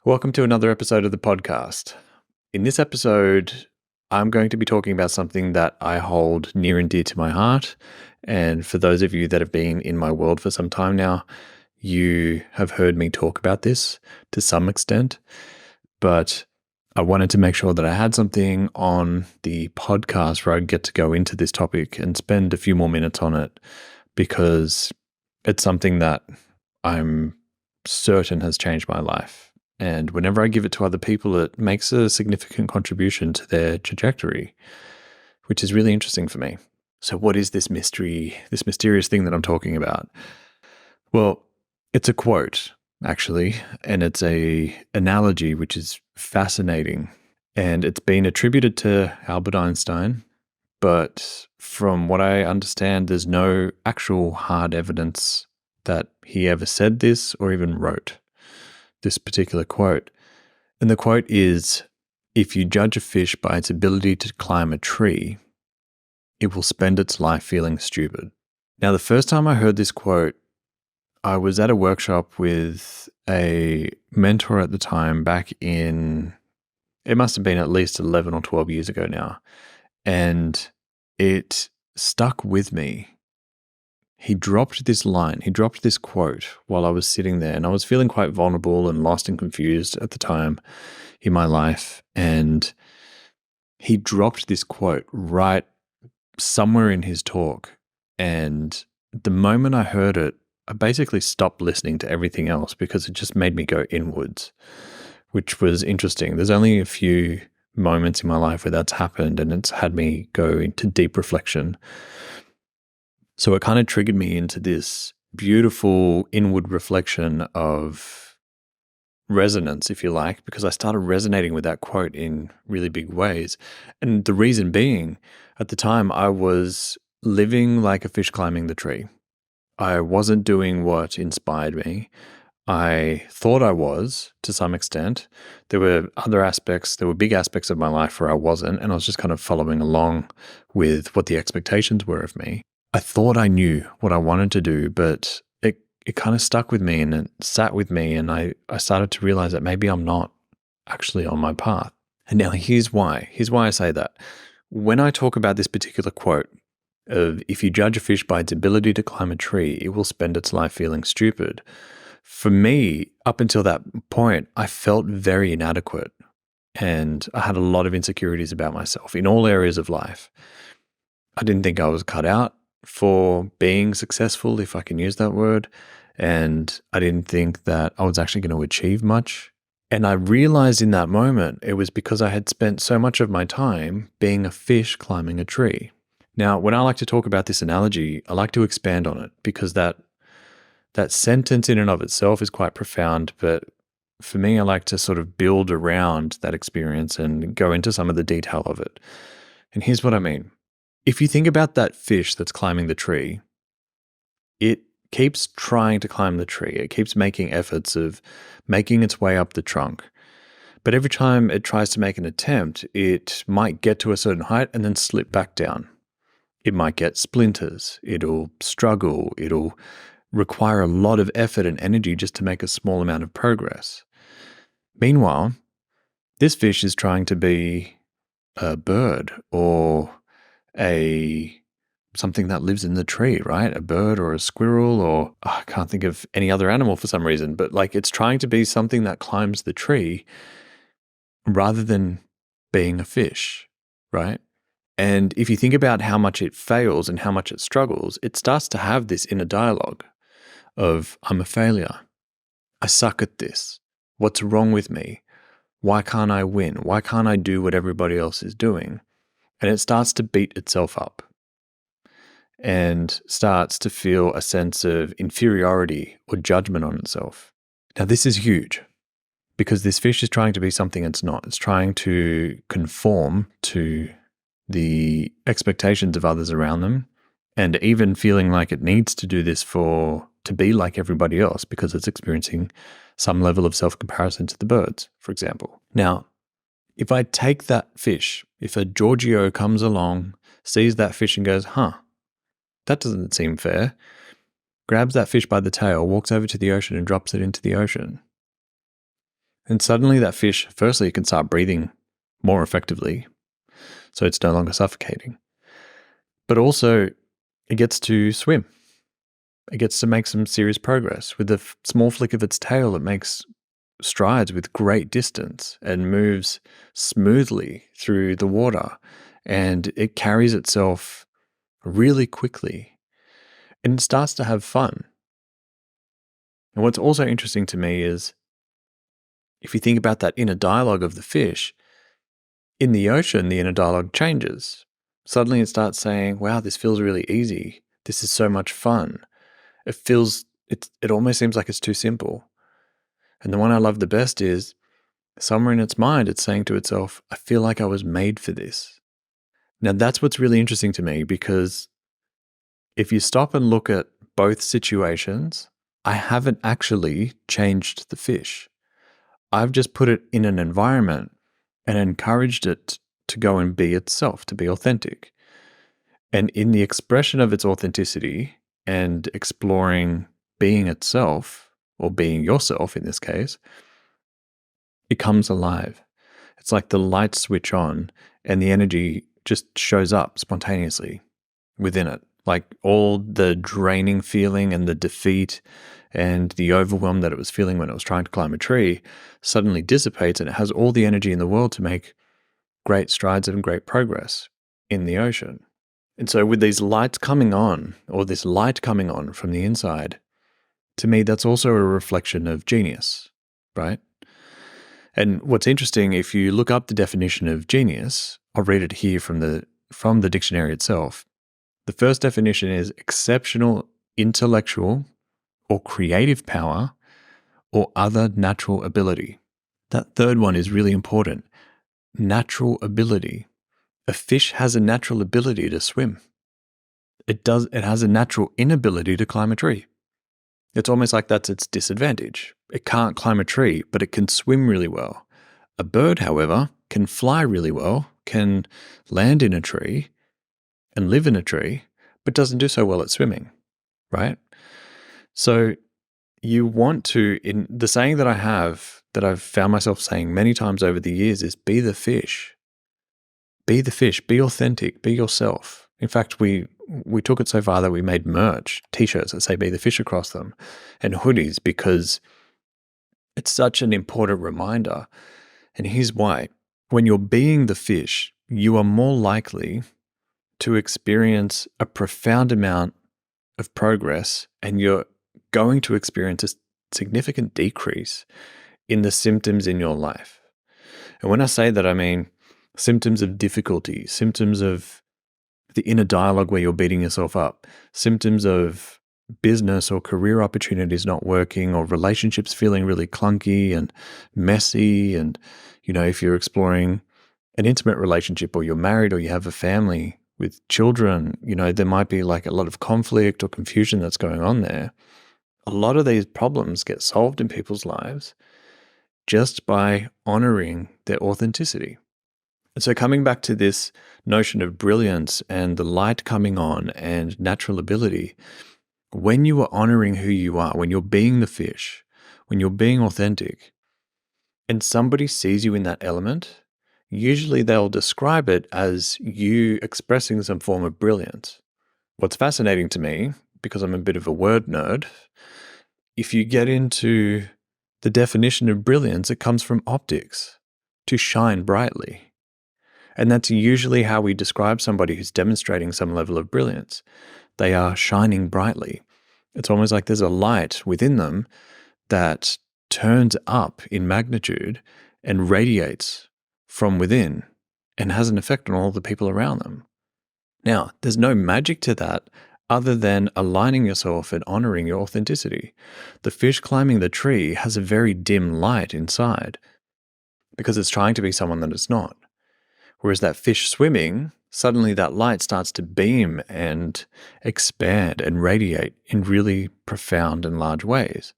Welcome to another episode of the podcast. In this episode, I'm going to be talking about something that I hold near and dear to my heart. And for those of you that have been in my world for some time now, you have heard me talk about this to some extent. But I wanted to make sure that I had something on the podcast where I get to go into this topic and spend a few more minutes on it, because it's something that I'm certain has changed my life. And whenever I give it to other people, it makes a significant contribution to their trajectory, which is really interesting for me. So what is this mystery, this mysterious thing that I'm talking about? Well, it's a quote, actually, and it's a analogy which is fascinating. And it's been attributed to Albert Einstein, but from what I understand, there's no actual hard evidence that he ever said this or even wrote this particular quote. And the quote is, "If you judge a fish by its ability to climb a tree, it will spend its life feeling stupid." Now, the first time I heard this quote, I was at a workshop with a mentor at the time back in, it must have been at least 11 or 12 years ago now. And it stuck with me. He dropped this line, he dropped this quote while I was sitting there, and I was feeling quite vulnerable and lost and confused at the time in my life. And he dropped this quote right somewhere in his talk. And the moment I heard it, I basically stopped listening to everything else because it just made me go inwards, which was interesting. There's only a few moments in my life where that's happened, and it's had me go into deep reflection. So it kind of triggered me into this beautiful inward reflection of resonance, if you like, because I started resonating with that quote in really big ways. And the reason being, at the time, I was living like a fish climbing the tree. I wasn't doing what inspired me. I thought I was, to some extent. There were other aspects, there were big aspects of my life where I wasn't, and I was just kind of following along with what the expectations were of me. I thought I knew what I wanted to do, but it kind of stuck with me and it sat with me, and I started to realize that maybe I'm not actually on my path. And now here's why. Here's why I say that. When I talk about this particular quote of, "If you judge a fish by its ability to climb a tree, it will spend its life feeling stupid," for me, up until that point, I felt very inadequate, and I had a lot of insecurities about myself in all areas of life. I didn't think I was cut out for being successful, if I can use that word, and I didn't think that I was actually going to achieve much. And I realized in that moment it was because I had spent so much of my time being a fish climbing a tree. Now, when I like to talk about this analogy, I like to expand on it, because that sentence in and of itself is quite profound, but for me, I like to sort of build around that experience and go into some of the detail of it. And here's what I mean. If you think about that fish that's climbing the tree, it keeps trying to climb the tree. It keeps making efforts of making its way up the trunk. But every time it tries to make an attempt, it might get to a certain height and then slip back down. It might get splinters. It'll struggle. It'll require a lot of effort and energy just to make a small amount of progress. Meanwhile, this fish is trying to be a bird or something that lives in the tree, right? A bird or a squirrel, or I can't think of any other animal for some reason, but like it's trying to be something that climbs the tree rather than being a fish, right? And if you think about how much it fails and how much it struggles, it starts to have this inner dialogue of, "I'm a failure. I suck at this. What's wrong with me? Why can't I win? Why can't I do what everybody else is doing?" And it starts to beat itself up and starts to feel a sense of inferiority or judgment on itself. Now, this is huge, because this fish is trying to be something it's not. It's trying to conform to the expectations of others around them, and even feeling like it needs to do this to be like everybody else, because it's experiencing some level of self-comparison to the birds, for example. Now, if I take that fish, if a Giorgio comes along, sees that fish and goes, that doesn't seem fair, grabs that fish by the tail, walks over to the ocean and drops it into the ocean, And suddenly that fish, firstly, it can start breathing more effectively, so it's no longer suffocating. But also, it gets to swim. It gets to make some serious progress. With a small flick of its tail, it makes strides with great distance and moves smoothly through the water. And it carries itself really quickly and it starts to have fun. And what's also interesting to me is if you think about that inner dialogue of the fish, in the ocean, the inner dialogue changes. Suddenly it starts saying, wow, this feels really easy. This is so much fun. It almost seems like it's too simple. And the one I love the best is somewhere in its mind, it's saying to itself, I feel like I was made for this. Now that's what's really interesting to me, because if you stop and look at both situations, I haven't actually changed the fish. I've just put it in an environment and encouraged it to go and be itself, to be authentic. And in the expression of its authenticity and exploring being itself, or being yourself in this case, it comes alive. It's like the lights switch on and the energy just shows up spontaneously within it. Like all the draining feeling and the defeat and the overwhelm that it was feeling when it was trying to climb a tree suddenly dissipates, and it has all the energy in the world to make great strides and great progress in the ocean. And so with these lights coming on, or this light coming on from the inside, to me, that's also a reflection of genius, right? And what's interesting, if you look up the definition of genius, I'll read it here from the dictionary itself. The first definition is exceptional intellectual or creative power or other natural ability. That third one is really important. Natural ability. A fish has a natural ability to swim. It has a natural inability to climb a tree. It's almost like that's its disadvantage. It can't climb a tree, but it can swim really well. A bird, however, can fly really well, can land in a tree and live in a tree, but doesn't do so well at swimming, right? So you want to, in the saying that I've found myself saying many times over the years is be the fish. Be the fish, be authentic, be yourself. In fact, we took it so far that we made merch, t-shirts that say be the fish across them, and hoodies, because it's such an important reminder. And here's why. When you're being the fish, you are more likely to experience a profound amount of progress, and you're going to experience a significant decrease in the symptoms in your life. And when I say that, I mean symptoms of difficulty, symptoms of the inner dialogue where you're beating yourself up, symptoms of business or career opportunities not working, or relationships feeling really clunky and messy. And, if you're exploring an intimate relationship, or you're married, or you have a family with children, there might be like a lot of conflict or confusion that's going on there. A lot of these problems get solved in people's lives just by honoring their authenticity. And so coming back to this notion of brilliance and the light coming on and natural ability, when you are honoring who you are, when you're being the fish, when you're being authentic, and somebody sees you in that element, usually they'll describe it as you expressing some form of brilliance. What's fascinating to me, because I'm a bit of a word nerd, if you get into the definition of brilliance, it comes from optics, to shine brightly. And that's usually how we describe somebody who's demonstrating some level of brilliance. They are shining brightly. It's almost like there's a light within them that turns up in magnitude and radiates from within and has an effect on all the people around them. Now, there's no magic to that other than aligning yourself and honoring your authenticity. The fish climbing the tree has a very dim light inside because it's trying to be someone that it's not. Whereas that fish swimming, suddenly that light starts to beam and expand and radiate in really profound and large ways.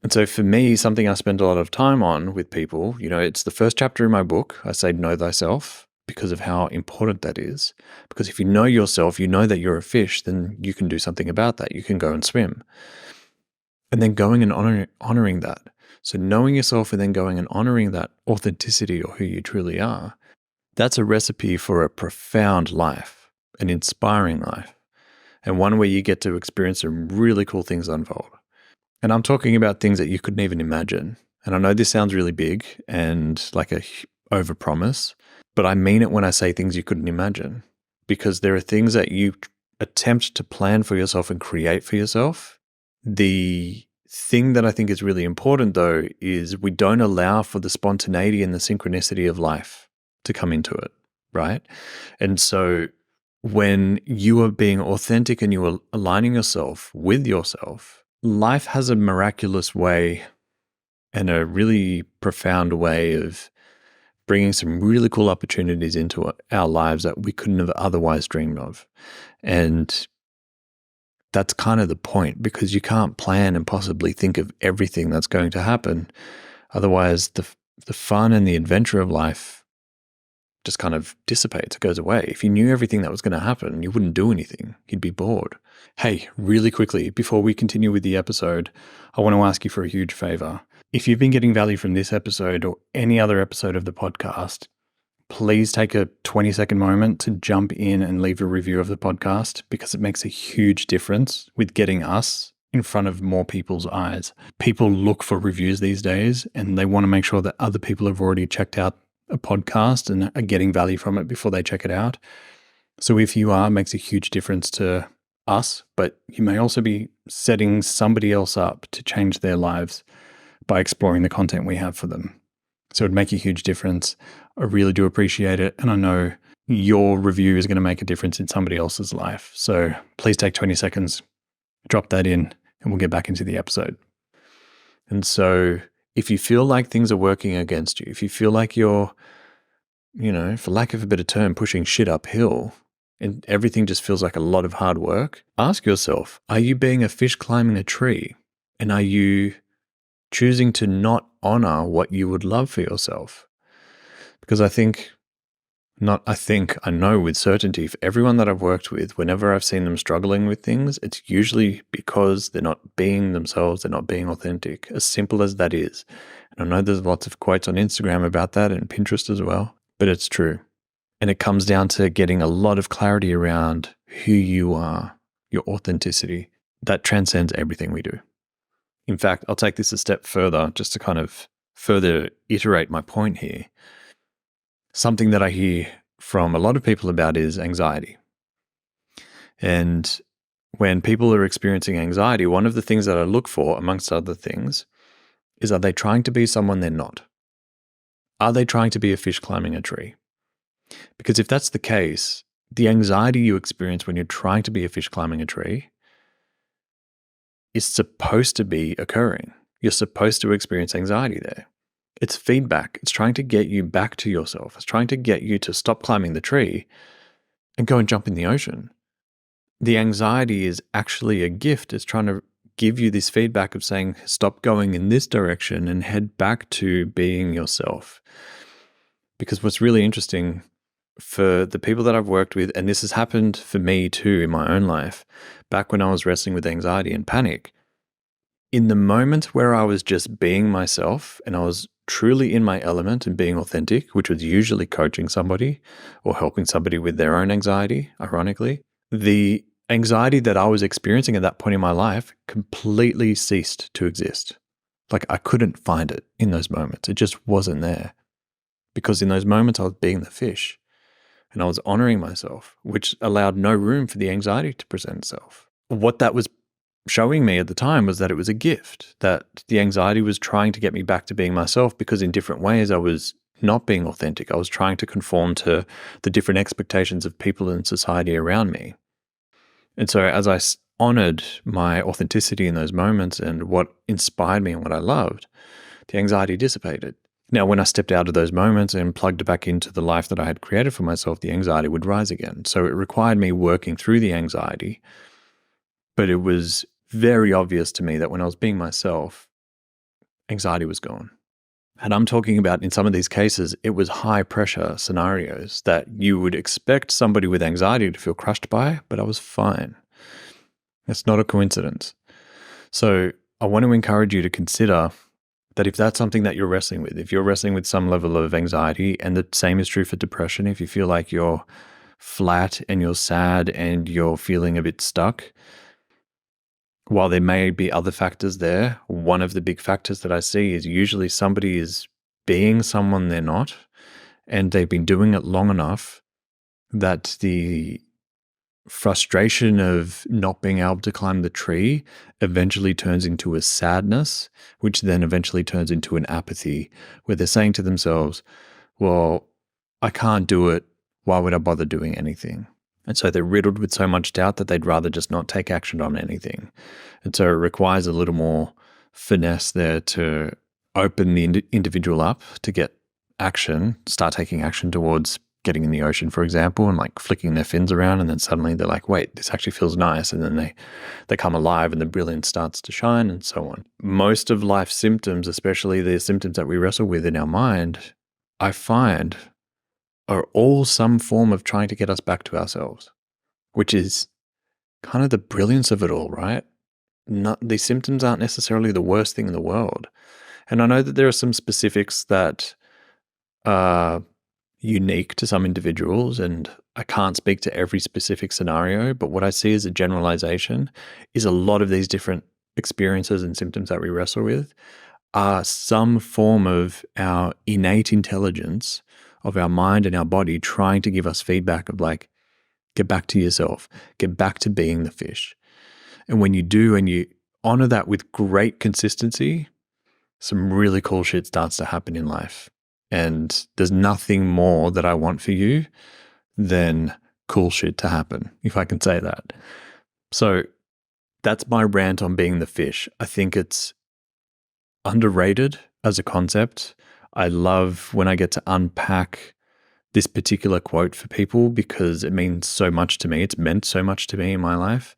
And so for me, something I spend a lot of time on with people, it's the first chapter in my book. I say, know thyself, because of how important that is. Because if you know yourself, you know that you're a fish, then you can do something about that. You can go and swim. And then going and honoring that. So knowing yourself and then going and honoring that authenticity or who you truly are, that's a recipe for a profound life, an inspiring life, and one where you get to experience some really cool things unfold. And I'm talking about things that you couldn't even imagine. And I know this sounds really big and like a overpromise, but I mean it when I say things you couldn't imagine, because there are things that you attempt to plan for yourself and create for yourself. The thing that I think is really important, though, is we don't allow for the spontaneity and the synchronicity of life to come into it, right? And so when you are being authentic and you are aligning yourself with yourself, life has a miraculous way and a really profound way of bringing some really cool opportunities into our lives that we couldn't have otherwise dreamed of. And that's kind of the point, because you can't plan and possibly think of everything that's going to happen. Otherwise, the fun and the adventure of life just kind of dissipates, it goes away. If you knew everything that was going to happen, you wouldn't do anything. You'd be bored. Hey, really quickly, before we continue with the episode, I want to ask you for a huge favor. If you've been getting value from this episode or any other episode of the podcast, please take a 20-second moment to jump in and leave a review of the podcast, because it makes a huge difference with getting us in front of more people's eyes. People look for reviews these days, and they want to make sure that other people have already checked out a podcast and are getting value from it before they check it out. So if you are, it makes a huge difference to us, but you may also be setting somebody else up to change their lives by exploring the content we have for them. So it'd make a huge difference. I really do appreciate it. And I know your review is going to make a difference in somebody else's life. So please take 20 seconds, drop that in, and we'll get back into the episode. And so if you feel like things are working against you, if you feel like you're, for lack of a better term, pushing shit uphill and everything just feels like a lot of hard work, ask yourself, are you being a fish climbing a tree? And are you choosing to not honor what you would love for yourself? Because I know with certainty, for everyone that I've worked with, whenever I've seen them struggling with things, it's usually because they're not being themselves, they're not being authentic, as simple as that is. And I know there's lots of quotes on Instagram about that and Pinterest as well, but it's true. And it comes down to getting a lot of clarity around who you are, your authenticity. That transcends everything we do. In fact, I'll take this a step further just to kind of further iterate my point here. Something that I hear from a lot of people about is anxiety. And when people are experiencing anxiety, one of the things that I look for, amongst other things, is, are they trying to be someone they're not? Are they trying to be a fish climbing a tree? Because if that's the case, the anxiety you experience when you're trying to be a fish climbing a tree is supposed to be occurring. You're supposed to experience anxiety there. It's feedback. It's trying to get you back to yourself. It's trying to get you to stop climbing the tree and go and jump in the ocean. The anxiety is actually a gift. It's trying to give you this feedback of saying, stop going in this direction and head back to being yourself. Because what's really interesting for the people that I've worked with, and this has happened for me too in my own life, back when I was wrestling with anxiety and panic, in the moment where I was just being myself and I was truly in my element and being authentic, which was usually coaching somebody or helping somebody with their own anxiety, ironically, the anxiety that I was experiencing at that point in my life completely ceased to exist. Like I couldn't find it in those moments. It just wasn't there. Because in those moments I was being the fish and I was honoring myself, which allowed no room for the anxiety to present itself. What that was showing me at the time was that it was a gift, that the anxiety was trying to get me back to being myself, because in different ways I was not being authentic. I was trying to conform to the different expectations of people in society around me. And so as I honored my authenticity in those moments and what inspired me and what I loved, the anxiety dissipated. Now, when I stepped out of those moments and plugged back into the life that I had created for myself, the anxiety would rise again. So it required me working through the anxiety. But it was very obvious to me that when I was being myself, anxiety was gone. And I'm talking about, in some of these cases, it was high pressure scenarios that you would expect somebody with anxiety to feel crushed by, but I was fine. It's not a coincidence. So I want to encourage you to consider that if that's something that you're wrestling with, if you're wrestling with some level of anxiety, and the same is true for depression, if you feel like you're flat and you're sad and you're feeling a bit stuck, while there may be other factors there, one of the big factors that I see is usually somebody is being someone they're not, and they've been doing it long enough that the frustration of not being able to climb the tree eventually turns into a sadness, which then eventually turns into an apathy, where they're saying to themselves, well, I can't do it. Why would I bother doing anything? And so they're riddled with so much doubt that they'd rather just not take action on anything. And so it requires a little more finesse there to open the individual up to get action, start taking action towards getting in the ocean, for example, and like flicking their fins around. And then suddenly they're like, wait, this actually feels nice. And then they come alive and the brilliance starts to shine and so on. Most of life's symptoms, especially the symptoms that we wrestle with in our mind, I find are all some form of trying to get us back to ourselves, which is kind of the brilliance of it all, right? These symptoms aren't necessarily the worst thing in the world. And I know that there are some specifics that are unique to some individuals, and I can't speak to every specific scenario, but what I see as a generalization is a lot of these different experiences and symptoms that we wrestle with are some form of our innate intelligence of our mind and our body trying to give us feedback of like, get back to yourself, get back to being the fish. And when you do, and you honor that with great consistency, some really cool shit starts to happen in life. And there's nothing more that I want for you than cool shit to happen, if I can say that. So that's my rant on being the fish. I think it's underrated as a concept. I love when I get to unpack this particular quote for people because it means so much to me. It's meant so much to me in my life.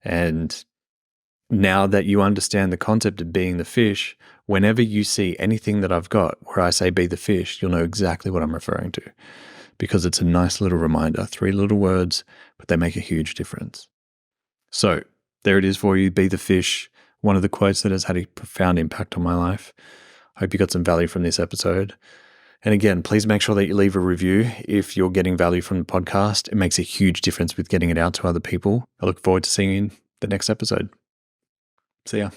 And now that you understand the concept of being the fish, whenever you see anything that I've got where I say be the fish, you'll know exactly what I'm referring to, because it's a nice little reminder. 3 little words, but they make a huge difference. So there it is for you. Be the fish. One of the quotes that has had a profound impact on my life. I hope you got some value from this episode. And again, please make sure that you leave a review if you're getting value from the podcast. It makes a huge difference with getting it out to other people. I look forward to seeing you in the next episode. See ya.